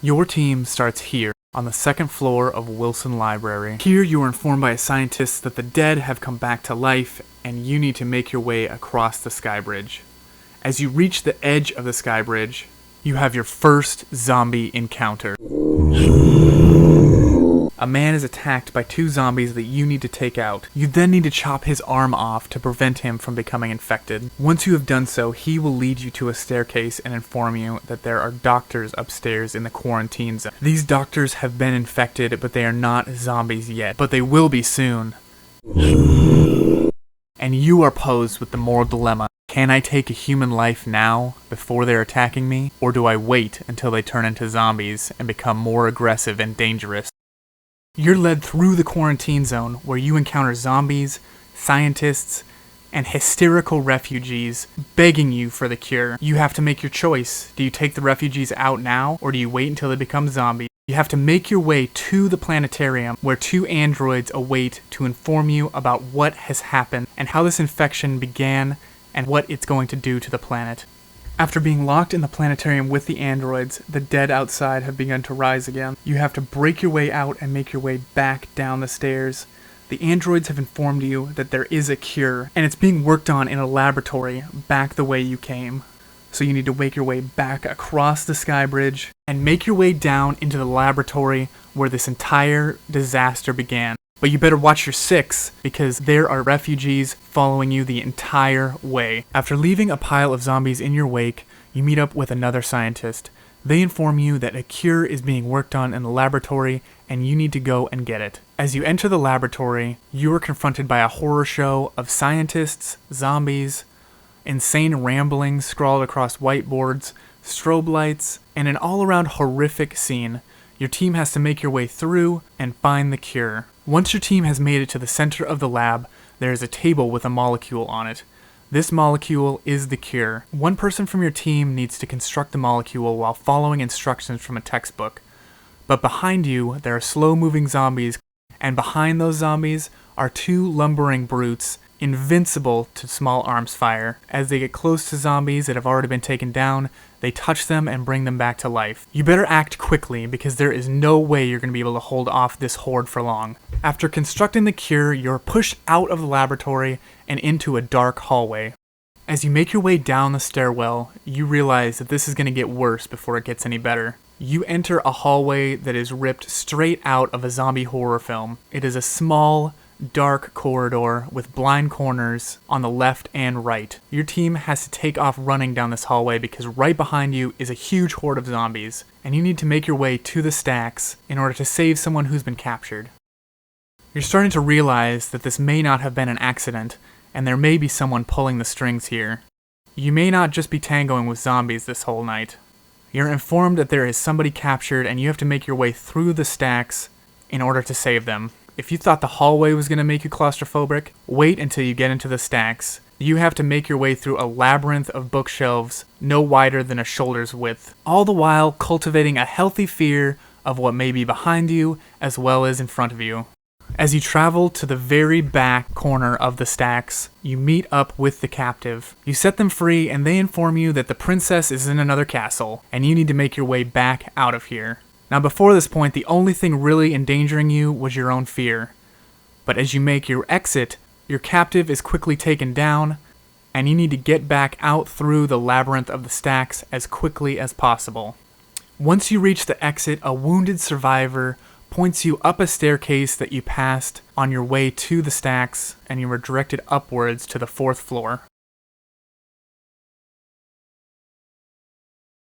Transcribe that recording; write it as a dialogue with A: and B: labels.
A: Your team starts here, on the second floor of Wilson Library. Here you are informed by a scientist that the dead have come back to life, and you need to make your way across the sky bridge. As you reach the edge of the sky bridge, you have your first zombie encounter. A man is attacked by 2 zombies that you need to take out. You then need to chop his arm off to prevent him from becoming infected. Once you have done so, he will lead you to a staircase and inform you that there are doctors upstairs in the quarantine zone. These doctors have been infected, but they are not zombies yet, but they will be soon. And you are posed with the moral dilemma. Can I take a human life now, before they're attacking me, or do I wait until they turn into zombies and become more aggressive and dangerous? You're led through the quarantine zone, where you encounter zombies, scientists, and hysterical refugees begging you for the cure. You have to make your choice. Do you take the refugees out now, or do you wait until they become zombies? You have to make your way to the planetarium, where 2 androids await to inform you about what has happened, and how this infection began, and what it's going to do to the planet. After being locked in the planetarium with the androids, the dead outside have begun to rise again. You have to break your way out and make your way back down the stairs. The androids have informed you that there is a cure, and it's being worked on in a laboratory back the way you came. So you need to make your way back across the sky bridge and make your way down into the laboratory where this entire disaster began. But you better watch your 6, because there are refugees following you the entire way. After leaving a pile of zombies in your wake, you meet up with another scientist. They inform you that a cure is being worked on in the laboratory, and you need to go and get it. As you enter the laboratory, you are confronted by a horror show of scientists, zombies, insane ramblings scrawled across whiteboards, strobe lights, and an all-around horrific scene. Your team has to make your way through and find the cure. Once your team has made it to the center of the lab, there is a table with a molecule on it. This molecule is the cure. One person from your team needs to construct the molecule while following instructions from a textbook. But behind you, there are slow-moving zombies, and behind those zombies are 2 lumbering brutes, invincible to small arms fire. As they get close to zombies that have already been taken down, they touch them and bring them back to life. You better act quickly, because there is no way you're going to be able to hold off this horde for long. After constructing the cure, you're pushed out of the laboratory and into a dark hallway. As you make your way down the stairwell, you realize that this is going to get worse before it gets any better. You enter a hallway that is ripped straight out of a zombie horror film. It is a small, dark corridor with blind corners on the left and right. Your team has to take off running down this hallway because right behind you is a huge horde of zombies, and you need to make your way to the stacks in order to save someone who's been captured. You're starting to realize that this may not have been an accident, and there may be someone pulling the strings here. You may not just be tangoing with zombies this whole night. You're informed that there is somebody captured, and you have to make your way through the stacks in order to save them. If you thought the hallway was going to make you claustrophobic, wait until you get into the stacks. You have to make your way through a labyrinth of bookshelves no wider than a shoulder's width, all the while cultivating a healthy fear of what may be behind you as well as in front of you. As you travel to the very back corner of the stacks, you meet up with the captive. You set them free, and they inform you that the princess is in another castle, and you need to make your way back out of here. Now, before this point, the only thing really endangering you was your own fear. But as you make your exit, your captive is quickly taken down, and you need to get back out through the labyrinth of the stacks as quickly as possible. Once you reach the exit, a wounded survivor points you up a staircase that you passed on your way to the stacks, and you were directed upwards to the 4th floor.